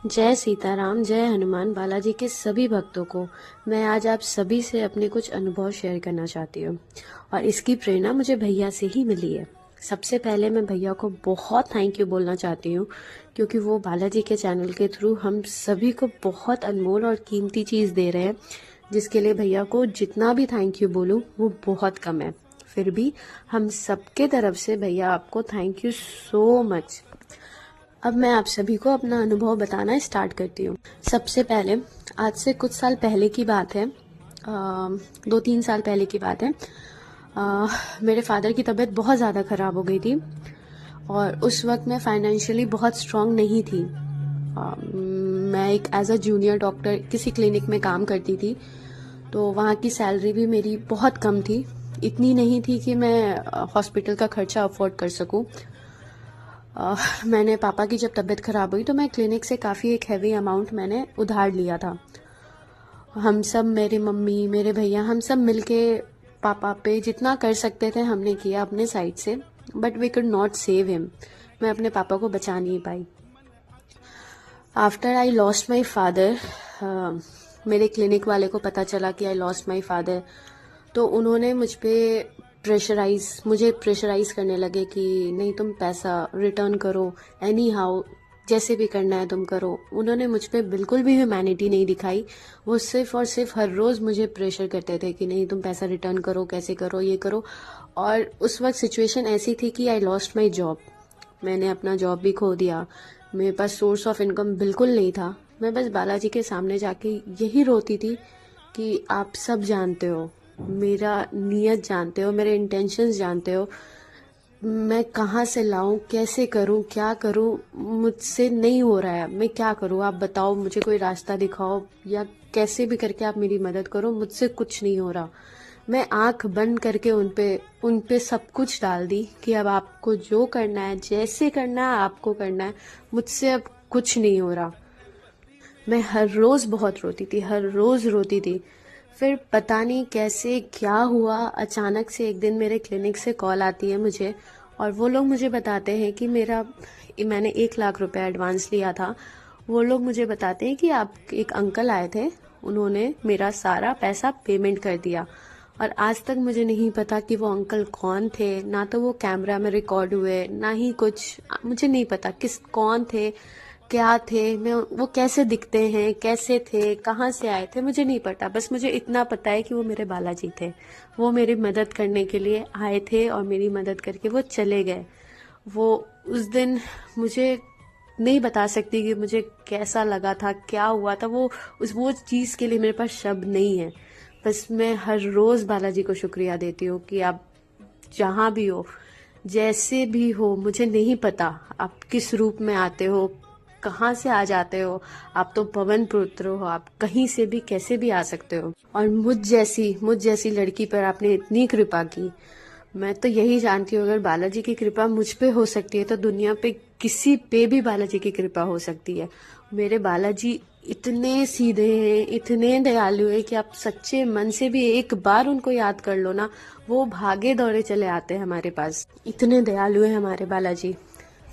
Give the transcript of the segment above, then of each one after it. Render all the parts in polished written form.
जय सीताराम, जय हनुमान। बालाजी के सभी भक्तों को मैं आज आप सभी से अपने कुछ अनुभव शेयर करना चाहती हूँ और इसकी प्रेरणा मुझे भैया से ही मिली है। सबसे पहले मैं भैया को बहुत थैंक यू बोलना चाहती हूँ क्योंकि वो बालाजी के चैनल के थ्रू हम सभी को बहुत अनमोल और कीमती चीज़ दे रहे हैं, जिसके लिए भैया को जितना भी थैंक यू बोलूँ वो बहुत कम है। फिर भी हम सबके तरफ से भैया आपको थैंक यू सो मच। अब मैं आप सभी को अपना अनुभव बताना स्टार्ट करती हूँ। सबसे पहले आज से कुछ साल पहले की बात है, 2-3 साल पहले की बात है। मेरे फादर की तबीयत बहुत ज़्यादा ख़राब हो गई थी और उस वक्त मैं फाइनेंशियली बहुत स्ट्रांग नहीं थी। मैं एक एज अ जूनियर डॉक्टर किसी क्लिनिक में काम करती थी, तो वहाँ की सैलरी भी मेरी बहुत कम थी। इतनी नहीं थी कि मैं हॉस्पिटल का खर्चा अफोर्ड कर सकूं। मैंने पापा की जब तबीयत ख़राब हुई तो मैं क्लिनिक से काफ़ी एक हैवी अमाउंट मैंने उधार लिया था। हम सब, मेरी मम्मी, मेरे भैया, हम सब मिलके पापा पे जितना कर सकते थे हमने किया अपने साइड से, but we could not save him. मैं अपने पापा को बचा नहीं पाई। After I lost my father, मेरे क्लिनिक वाले को पता चला कि आई लॉस्ट माई फादर, तो उन्होंने मुझे प्रेशराइज करने लगे कि नहीं, तुम पैसा रिटर्न करो, एनी हाउ, जैसे भी करना है तुम करो। उन्होंने मुझ पे बिल्कुल भी ह्यूमैनिटी नहीं दिखाई। वो सिर्फ और सिर्फ हर रोज़ मुझे प्रेशर करते थे कि नहीं, तुम पैसा रिटर्न करो, कैसे करो, ये करो। और उस वक्त सिचुएशन ऐसी थी कि आई लॉस्ट माई जॉब। मैंने अपना जॉब भी खो दिया। मेरे पास सोर्स ऑफ इनकम बिल्कुल नहीं था। मैं बस बालाजी के सामने जाके यही रोती थी कि आप सब जानते हो, मेरा नीयत जानते हो, मेरे इंटेंशंस जानते हो, मैं कहाँ से लाऊं, कैसे करूं, क्या करूं, मुझसे नहीं हो रहा है, मैं क्या करूं, आप बताओ, मुझे कोई रास्ता दिखाओ या कैसे भी करके आप मेरी मदद करो, मुझसे कुछ नहीं हो रहा। मैं आंख बंद करके उन पे सब कुछ डाल दी कि अब आपको जो करना है, जैसे करना है आपको करना है, मुझसे अब कुछ नहीं हो रहा। मैं हर रोज़ बहुत रोती थी, हर रोज़ रोती थी। फिर पता नहीं कैसे क्या हुआ, अचानक से एक दिन मेरे क्लिनिक से कॉल आती है मुझे और वो लोग मुझे बताते हैं कि मैंने 1 लाख रुपए एडवांस लिया था। वो लोग मुझे बताते हैं कि आप, एक अंकल आए थे, उन्होंने मेरा सारा पैसा पेमेंट कर दिया। और आज तक मुझे नहीं पता कि वो अंकल कौन थे, ना तो वो कैमरा में रिकॉर्ड हुए, ना ही कुछ, मुझे नहीं पता कौन थे, क्या थे, मैं वो कैसे दिखते हैं, कैसे थे, कहाँ से आए थे, मुझे नहीं पता। बस मुझे इतना पता है कि वो मेरे बालाजी थे। वो मेरी मदद करने के लिए आए थे और मेरी मदद करके वो चले गए। वो उस दिन मुझे नहीं बता सकती कि मुझे कैसा लगा था, क्या हुआ था। वो चीज़ के लिए मेरे पास शब्द नहीं है। बस मैं हर रोज़ बालाजी को शुक्रिया देती हूँ कि आप जहाँ भी हो, जैसे भी हो, मुझे नहीं पता आप किस रूप में आते हो, कहाँ से आ जाते हो। आप तो पवन पुत्र हो, आप कहीं से भी कैसे भी आ सकते हो। और मुझ जैसी लड़की पर आपने इतनी कृपा की। मैं तो यही जानती हूँ, अगर बालाजी की कृपा मुझ पे हो सकती है तो दुनिया पे किसी पे भी बालाजी की कृपा हो सकती है। मेरे बालाजी इतने सीधे हैं, इतने दयालु हैं कि आप सच्चे मन से भी एक बार उनको याद कर लो ना, वो भागे दौड़े चले आते हैं हमारे पास। इतने दयालु हैं हमारे बालाजी।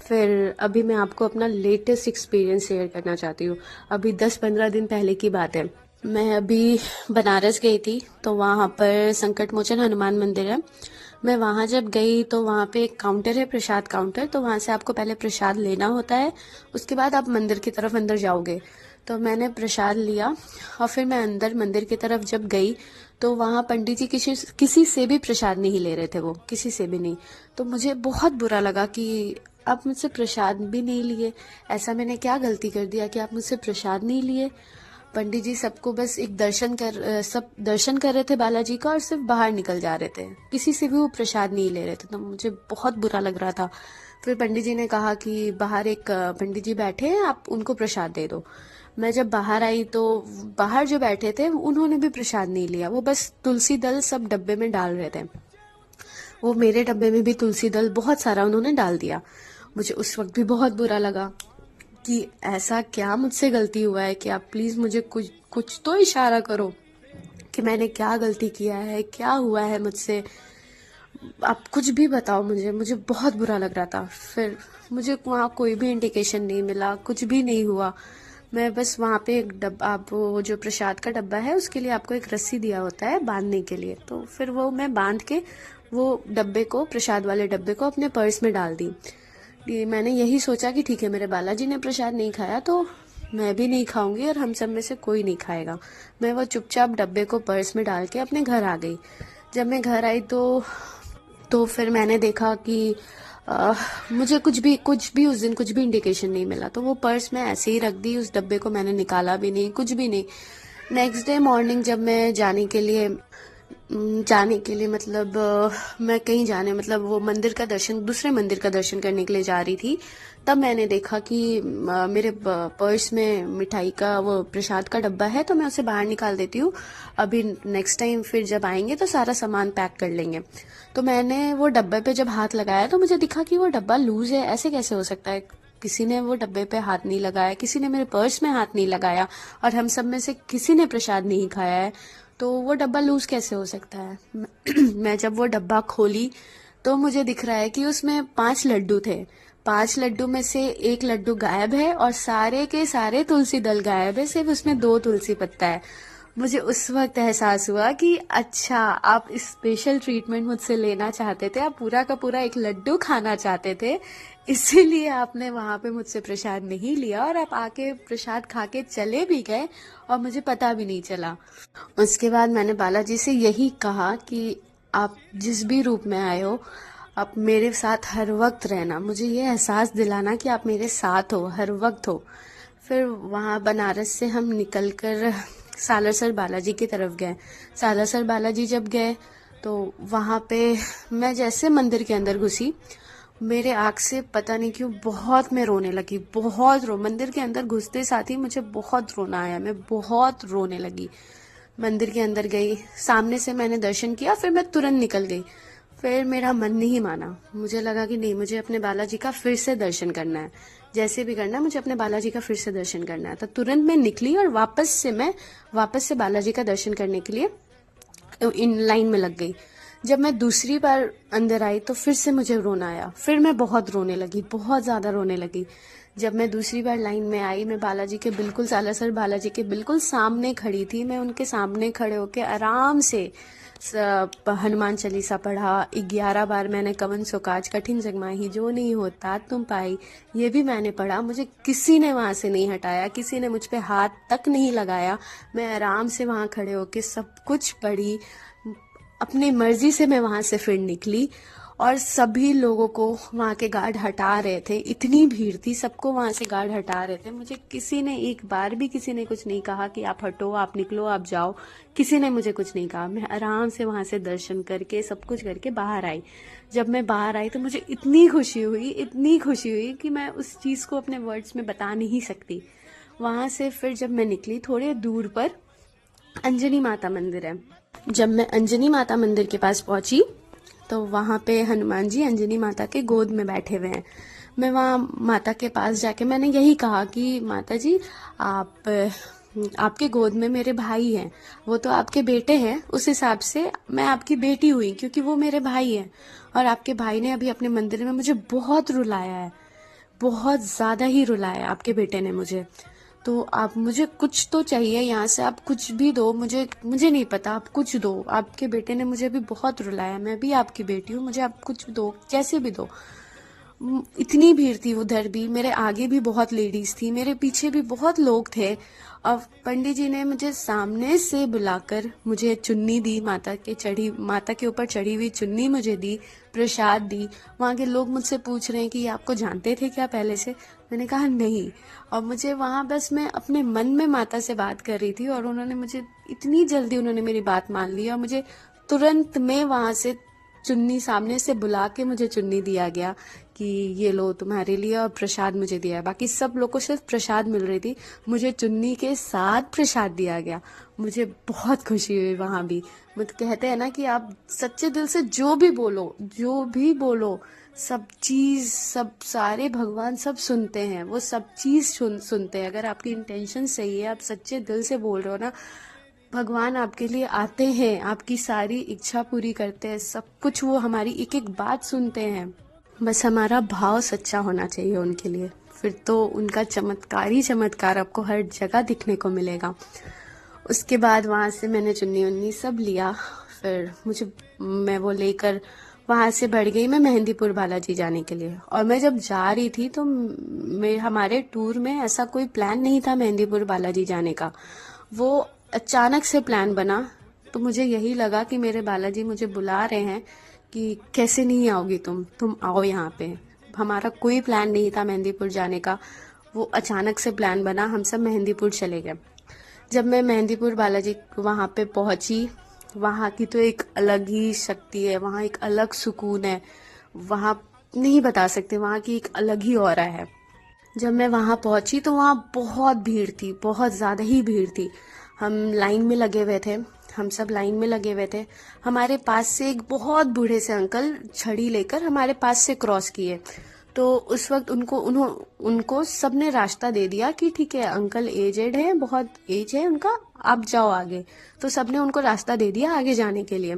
फिर अभी मैं आपको अपना लेटेस्ट एक्सपीरियंस शेयर करना चाहती हूँ। अभी 10-15 दिन पहले की बात है। मैं अभी बनारस गई थी, तो वहाँ पर संकट मोचन हनुमान मंदिर है। मैं वहाँ जब गई तो वहाँ पे एक काउंटर है, प्रसाद काउंटर, तो वहाँ से आपको पहले प्रसाद लेना होता है, उसके बाद आप मंदिर की तरफ अंदर जाओगे। तो मैंने प्रसाद लिया और फिर मैं अंदर मंदिर की तरफ जब गई तो वहाँ पंडित जी किसी से भी प्रसाद नहीं ले रहे थे, वो किसी से भी नहीं। तो मुझे बहुत बुरा लगा कि आप मुझसे प्रसाद भी नहीं लिए। ऐसा मैंने क्या गलती कर दिया कि आप मुझसे प्रसाद नहीं लिए। पंडित जी सबको बस एक सब दर्शन कर रहे थे बालाजी का और सिर्फ बाहर निकल जा रहे थे, किसी से भी वो प्रसाद नहीं ले रहे थे। तो मुझे बहुत बुरा लग रहा था। फिर पंडित जी ने कहा कि बाहर एक पंडित जी बैठे हैं, आप उनको प्रसाद दे दो। मैं जब बाहर आई तो बाहर जो बैठे थे उन्होंने भी प्रसाद नहीं लिया, वो बस तुलसी दल सब डब्बे में डाल रहे थे। वो मेरे डब्बे में भी तुलसी दल बहुत सारा उन्होंने डाल दिया। मुझे उस वक्त भी बहुत बुरा लगा कि ऐसा क्या मुझसे गलती हुआ है कि आप प्लीज़ मुझे कुछ कुछ तो इशारा करो कि मैंने क्या गलती किया है, क्या हुआ है मुझसे, आप कुछ भी बताओ मुझे। मुझे बहुत बुरा लग रहा था। फिर मुझे वहाँ कोई भी इंडिकेशन नहीं मिला, कुछ भी नहीं हुआ। मैं बस वहाँ पे एक डब्बा, आप वो जो प्रसाद का डब्बा है उसके लिए आपको एक रस्सी दिया होता है बांधने के लिए, तो फिर वो मैं बांध के वो डब्बे को, प्रसाद वाले डब्बे को अपने पर्स में डाल दी। मैंने यही सोचा कि ठीक है, मेरे बालाजी ने प्रसाद नहीं खाया तो मैं भी नहीं खाऊंगी और हम सब में से कोई नहीं खाएगा। मैं वो चुपचाप डब्बे को पर्स में डाल के अपने घर आ गई। जब मैं घर आई तो फिर मैंने देखा कि अ, मुझे कुछ भी उस दिन कुछ भी इंडिकेशन नहीं मिला, तो वो पर्स मैं ऐसे ही रख दी, उस डब्बे को मैंने निकाला भी नहीं, कुछ भी नहीं। नेक्स्ट डे मॉर्निंग जब मैं जाने के लिए मतलब मैं कहीं जाने मतलब वो मंदिर का दर्शन, दूसरे मंदिर का दर्शन करने के लिए जा रही थी, तब मैंने देखा कि मेरे पर्स में मिठाई का वो प्रसाद का डब्बा है, तो मैं उसे बाहर निकाल देती हूँ। अभी नेक्स्ट टाइम फिर जब आएंगे तो सारा सामान पैक कर लेंगे। तो मैंने वो डब्बे पे जब हाथ लगाया तो मुझे दिखा कि वो डब्बा लूज है। ऐसे कैसे हो सकता है? किसी ने वो डब्बे पे हाथ नहीं लगाया, किसी ने मेरे पर्स में हाथ नहीं लगाया, और हम सब में से किसी ने प्रसाद नहीं खाया है, तो वो डब्बा लूज कैसे हो सकता है? मैं जब वो डब्बा खोली तो मुझे दिख रहा है कि उसमें 5 लड्डू थे। 5 लड्डू में से एक लड्डू गायब है और सारे के सारे तुलसी दल गायब है, सिर्फ उसमें 2 तुलसी पत्ता है। मुझे उस वक्त एहसास हुआ कि अच्छा, आप स्पेशल ट्रीटमेंट मुझसे लेना चाहते थे, आप पूरा का पूरा एक लड्डू खाना चाहते थे, इसीलिए आपने वहां पे मुझसे प्रसाद नहीं लिया और आप आके प्रसाद खा के चले भी गए और मुझे पता भी नहीं चला। उसके बाद मैंने बालाजी से यही कहा कि आप जिस भी रूप में आए हो, आप मेरे साथ हर वक्त रहना, मुझे ये एहसास दिलाना कि आप मेरे साथ हो, हर वक्त हो। फिर वहाँ बनारस से हम निकलकर सालासर बालाजी की तरफ गए। सालासर बालाजी जब गए तो वहाँ पे मैं जैसे मंदिर के अंदर घुसी, मेरे आँख से पता नहीं क्यों बहुत मैं रोने लगी, मंदिर के अंदर घुसते साथ ही मुझे बहुत रोना आया, मैं बहुत रोने लगी। मंदिर के अंदर गई, सामने से मैंने दर्शन किया, फिर मैं तुरंत निकल गई। फिर मेरा मन नहीं माना, मुझे लगा कि नहीं, मुझे अपने बालाजी का फिर से दर्शन करना है, जैसे भी करना है मुझे अपने बालाजी का फिर से दर्शन करना है। तो तुरंत मैं निकली और वापस से बालाजी का दर्शन करने के लिए इन लाइन में लग गई। जब मैं दूसरी बार अंदर आई तो फिर से मुझे रोना आया, फिर मैं बहुत रोने लगी, बहुत ज़्यादा रोने लगी। जब मैं दूसरी बार लाइन में आई, मैं बालाजी के बिल्कुल, सालासर बालाजी के बिल्कुल सामने खड़ी थी। मैं उनके सामने खड़े होके आराम से हनुमान चालीसा पढ़ा, 11 बार मैंने कवन सो काज कठिन जग माही जो नहीं होता तुम पाई, ये भी मैंने पढ़ा। मुझे किसी ने वहाँ से नहीं हटाया, किसी ने मुझ पे हाथ तक नहीं लगाया। मैं आराम से वहाँ खड़े होके सब कुछ पढ़ी, अपनी मर्जी से मैं वहाँ से फिर निकली और सभी लोगों को वहाँ के गार्ड हटा रहे थे। इतनी भीड़ थी, सबको वहाँ से गार्ड हटा रहे थे। मुझे किसी ने एक बार भी किसी ने कुछ नहीं कहा कि आप हटो, आप निकलो, आप जाओ, किसी ने मुझे कुछ नहीं कहा। मैं आराम से वहाँ से दर्शन करके सब कुछ करके बाहर आई। जब मैं बाहर आई तो मुझे इतनी खुशी हुई कि मैं उस चीज़ को अपने वर्ड्स में बता नहीं सकती। वहाँ से फिर जब मैं निकली, थोड़े दूर पर अंजनी माता मंदिर है। जब मैं अंजनी माता मंदिर के पास पहुंची तो वहाँ पे हनुमान जी अंजनी माता के गोद में बैठे हुए हैं। मैं वहाँ माता के पास जाके मैंने यही कहा कि माता जी, आपके गोद में मेरे भाई हैं, वो तो आपके बेटे हैं, उस हिसाब से मैं आपकी बेटी हुई क्योंकि वो मेरे भाई हैं। और आपके भाई ने अभी अपने मंदिर में मुझे बहुत रुलाया है, बहुत ज़्यादा ही रुलाया आपके बेटे ने मुझे। तो आप, मुझे कुछ तो चाहिए यहाँ से, आप कुछ भी दो मुझे नहीं पता, आप कुछ दो। आपके बेटे ने मुझे अभी बहुत रुलाया, मैं भी आपकी बेटी हूँ, मुझे आप कुछ दो, कैसे भी दो। इतनी भीड़ थी उधर भी, मेरे आगे भी बहुत लेडीज थी, मेरे पीछे भी बहुत लोग थे। और पंडित जी ने मुझे सामने से बुलाकर मुझे चुन्नी दी, माता के ऊपर चढ़ी हुई चुन्नी मुझे दी, प्रसाद दी। वहाँ के लोग मुझसे पूछ रहे हैं कि आपको जानते थे क्या पहले से? मैंने कहा नहीं। और मुझे वहाँ बस मैं अपने मन में माता से बात कर रही थी और उन्होंने मुझे इतनी जल्दी उन्होंने मेरी बात मान ली और मुझे तुरंत में वहाँ से चुन्नी, सामने से बुला के मुझे चुन्नी दिया गया कि ये लो तुम्हारे लिए, और प्रसाद मुझे दिया। बाकी सब लोग को सिर्फ प्रसाद मिल रही थी, मुझे चुन्नी के साथ प्रसाद दिया गया। मुझे बहुत खुशी हुई वहाँ भी। मुझे कहते हैं ना कि आप सच्चे दिल से जो भी बोलो, सब चीज़, सब सारे भगवान सब सुनते हैं, वो सब चीज़ सुनते हैं। अगर आपकी इंटेंशन सही है, आप सच्चे दिल से बोल रहे हो ना, भगवान आपके लिए आते हैं, आपकी सारी इच्छा पूरी करते हैं, सब कुछ वो हमारी एक एक बात सुनते हैं। बस हमारा भाव सच्चा होना चाहिए उनके लिए। फिर तो उनका चमत्कार ही चमत्कार आपको हर जगह दिखने को मिलेगा। उसके बाद वहाँ से मैंने चुन्नी उन्नी सब लिया, फिर मैं वो लेकर वहाँ से बढ़ गई मैं मेहंदीपुर बालाजी जाने के लिए। और मैं जब जा रही थी तो हमारे टूर में ऐसा कोई प्लान नहीं था मेहंदीपुर बालाजी जाने का, वो अचानक से प्लान बना। तो मुझे यही लगा कि मेरे बालाजी मुझे बुला रहे हैं कि कैसे नहीं आओगी तुम आओ यहाँ पे। हमारा कोई प्लान नहीं था मेहंदीपुर जाने का, वो अचानक से प्लान बना, हम सब मेहंदीपुर चले गए। जब मैं मेहंदीपुर बालाजी वहाँ पे पहुँची, वहाँ की तो एक अलग ही शक्ति है, वहाँ एक अलग सुकून है, वहाँ नहीं बता सकते, वहाँ की एक अलग ही ऑरा है। जब मैं वहाँ पहुँची तो वहाँ बहुत भीड़ थी, बहुत ज़्यादा ही भीड़ थी। हम लाइन में लगे हुए थे, हम सब लाइन में लगे हुए थे। हमारे पास से एक बहुत बूढ़े से अंकल छड़ी लेकर हमारे पास से क्रॉस किए। तो उस वक्त उनको सबने रास्ता दे दिया कि ठीक है अंकल एजेड है, बहुत एज है उनका, आप जाओ आगे। तो सबने उनको रास्ता दे दिया आगे जाने के लिए।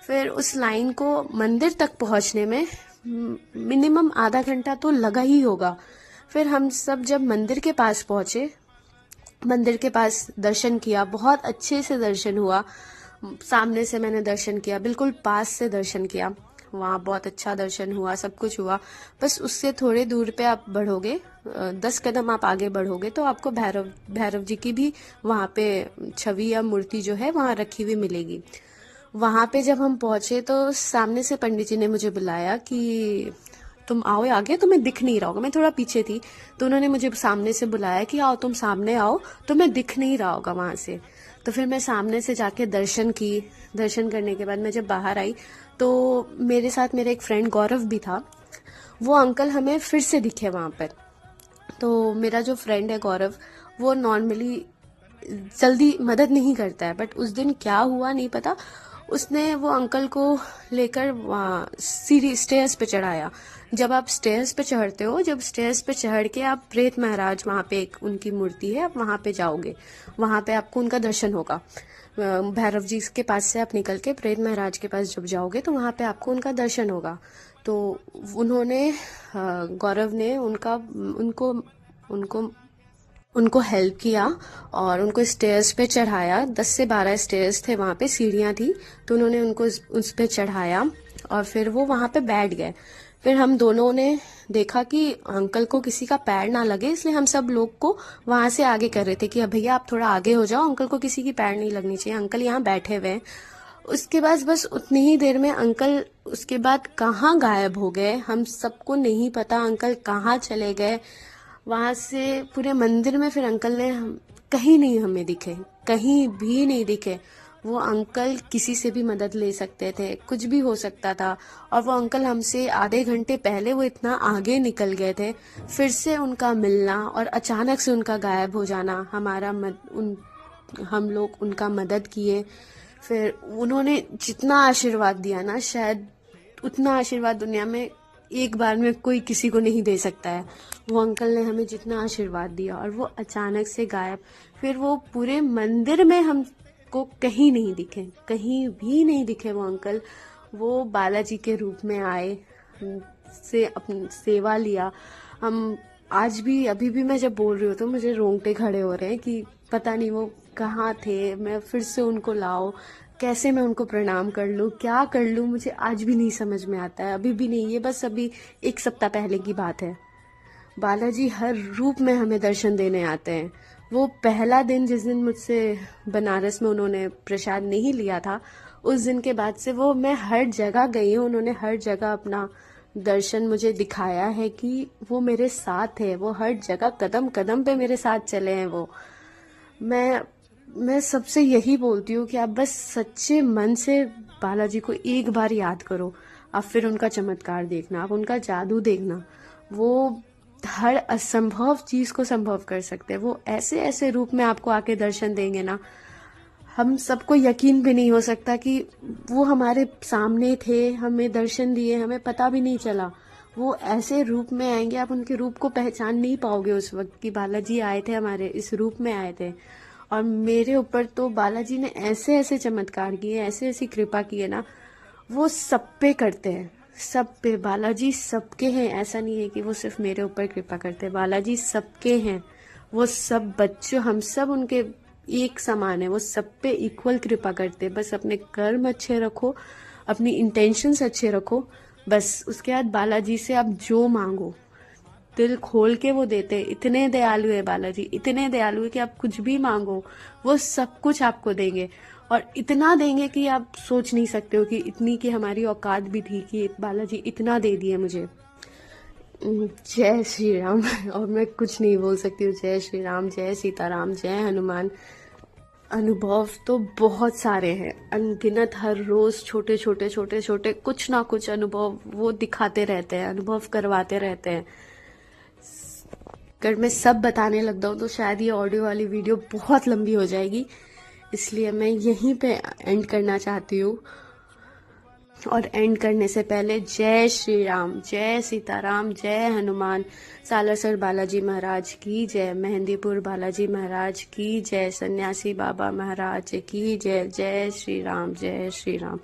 फिर उस लाइन को मंदिर तक पहुंचने में मिनिमम आधा घंटा तो लगा ही होगा। फिर हम सब जब मंदिर के पास पहुंचे, मंदिर के पास दर्शन किया, बहुत अच्छे से दर्शन हुआ। सामने से मैंने दर्शन किया, बिल्कुल पास से दर्शन किया, वहाँ बहुत अच्छा दर्शन हुआ, सब कुछ हुआ। बस उससे थोड़े दूर पे आप बढ़ोगे, 10 कदम आप आगे बढ़ोगे तो आपको भैरव जी की भी वहाँ पे छवि या मूर्ति जो है वहाँ रखी हुई मिलेगी। वहाँ पे जब हम पहुँचे तो सामने से पंडित जी ने मुझे बुलाया कि तुम आओ आगे, तुम्हें दिख नहीं रहा होगा। मैं थोड़ा पीछे थी तो उन्होंने मुझे सामने से बुलाया कि आओ तुम सामने आओ, तुम्हें दिख नहीं रहा होगा वहाँ से। तो फिर मैं सामने से जाके दर्शन की। दर्शन करने के बाद मैं जब बाहर आई तो मेरे साथ मेरा एक फ्रेंड गौरव भी था। वो अंकल हमें फिर से दिखे वहाँ पर। तो मेरा जो फ्रेंड है गौरव, वो नॉर्मली जल्दी मदद नहीं करता है, बट उस दिन क्या हुआ नहीं पता, उसने वो अंकल को लेकर वहाँ सीढ़ी स्टेयर्स पे चढ़ाया। जब आप स्टेयर्स पे चढ़ते हो, जब स्टेयर्स पे चढ़ के आप प्रेत महाराज, वहाँ पे एक उनकी मूर्ति है, आप वहाँ पे जाओगे, वहाँ पे आपको उनका दर्शन होगा। भैरव जी के पास से आप निकल के प्रेत महाराज के पास जब जाओगे तो वहाँ पे आपको उनका दर्शन होगा। तो उन्होंने गौरव ने उनको हेल्प किया और उनको स्टेयर्स पे चढ़ाया। 10 से 12 स्टेयर्स थे, वहाँ पे सीढ़ियाँ थी, तो उन्होंने उनको उस पे चढ़ाया और फिर वो वहाँ पे बैठ गए। फिर हम दोनों ने देखा कि अंकल को किसी का पैर ना लगे, इसलिए हम सब लोग को वहाँ से आगे कर रहे थे कि भैया आप थोड़ा आगे हो जाओ, अंकल को किसी की पैर नहीं लगनी चाहिए, अंकल यहाँ बैठे हुए हैं। उसके बाद बस उतनी ही देर में अंकल उसके बाद कहाँ गायब हो गए, हम सबको नहीं पता अंकल कहाँ चले गए। वहाँ से पूरे मंदिर में फिर अंकल ने कहीं नहीं हमें दिखे, कहीं भी नहीं दिखे। वो अंकल किसी से भी मदद ले सकते थे, कुछ भी हो सकता था। और वो अंकल हमसे आधे घंटे पहले वो इतना आगे निकल गए थे, फिर से उनका मिलना और अचानक से उनका गायब हो जाना, हम लोग उनका मदद किए। फिर उन्होंने जितना आशीर्वाद दिया ना, शायद उतना आशीर्वाद दुनिया में एक बार में कोई किसी को नहीं दे सकता है। वो अंकल ने हमें जितना आशीर्वाद दिया और वो अचानक से गायब। फिर वो पूरे मंदिर में हमको कहीं नहीं दिखे, कहीं भी नहीं दिखे वो अंकल। वो बालाजी के रूप में आए, से अपनी सेवा लिया। हम आज भी, अभी भी मैं जब बोल रही हूँ तो मुझे रोंगटे खड़े हो रहे हैं कि पता नहीं वो कहाँ थे, मैं फिर से उनको लाऊं, कैसे मैं उनको प्रणाम कर लूँ, क्या कर लूँ, मुझे आज भी नहीं समझ में आता है, अभी भी नहीं। ये बस अभी 1 सप्ताह पहले की बात है। बालाजी हर रूप में हमें दर्शन देने आते हैं। वो पहला दिन जिस दिन मुझसे बनारस में उन्होंने प्रसाद नहीं लिया था, उस दिन के बाद से वो मैं हर जगह गई हूँ, उन्होंने हर जगह अपना दर्शन मुझे दिखाया है कि वो मेरे साथ है, वो हर जगह कदम कदम पे मेरे साथ चले हैं वो। मैं सबसे यही बोलती हूँ कि आप बस सच्चे मन से बालाजी को एक बार याद करो, आप फिर उनका चमत्कार देखना, आप उनका जादू देखना। वो हर असंभव चीज को संभव कर सकते हैं। वो ऐसे ऐसे रूप में आपको आके दर्शन देंगे ना, हम सबको यकीन भी नहीं हो सकता कि वो हमारे सामने थे, हमें दर्शन दिए, हमें पता भी नहीं चला। वो ऐसे रूप में आएंगे, आप उनके रूप को पहचान नहीं पाओगे उस वक्त कि बालाजी आए थे, हमारे इस रूप में आए थे। और मेरे ऊपर तो बालाजी ने ऐसे ऐसे चमत्कार किए, ऐसे ऐसी कृपा की है ना, वो सब पे करते हैं, सब पे बालाजी सबके हैं, ऐसा नहीं है कि वो सिर्फ मेरे ऊपर कृपा करते हैं, बालाजी सबके हैं। वो सब बच्चों, हम सब उनके एक समान है, वो सब पे इक्वल कृपा करते हैं। बस अपने कर्म अच्छे रखो, अपनी इंटेंशंस अच्छे रखो, बस उसके बाद बालाजी से आप जो मांगो दिल खोल के वो देते। इतने दयालु है बालाजी, इतने दयालु है कि आप कुछ भी मांगो वो सब कुछ आपको देंगे, और इतना देंगे कि आप सोच नहीं सकते हो कि इतनी की हमारी औकात भी थी कि बालाजी इतना दे दिए मुझे। जय श्री राम। और मैं कुछ नहीं बोल सकती हूँ। जय श्री राम, जय सीताराम, जय हनुमान। अनुभव तो बहुत सारे हैं, अनगिनत, हर रोज छोटे छोटे छोटे छोटे कुछ ना कुछ अनुभव वो दिखाते रहते हैं, अनुभव करवाते रहते हैं। अगर मैं सब बताने लग जाऊँ तो शायद ये ऑडियो वाली वीडियो बहुत लंबी हो जाएगी, इसलिए मैं यहीं पे एंड करना चाहती हूँ। और एंड करने से पहले जय श्री राम, जय सीताराम, जय हनुमान, सालासर बालाजी महाराज की जय, मेहंदीपुर बालाजी महाराज की जय, सन्यासी बाबा महाराज की जय। जय श्री राम, जय श्री राम।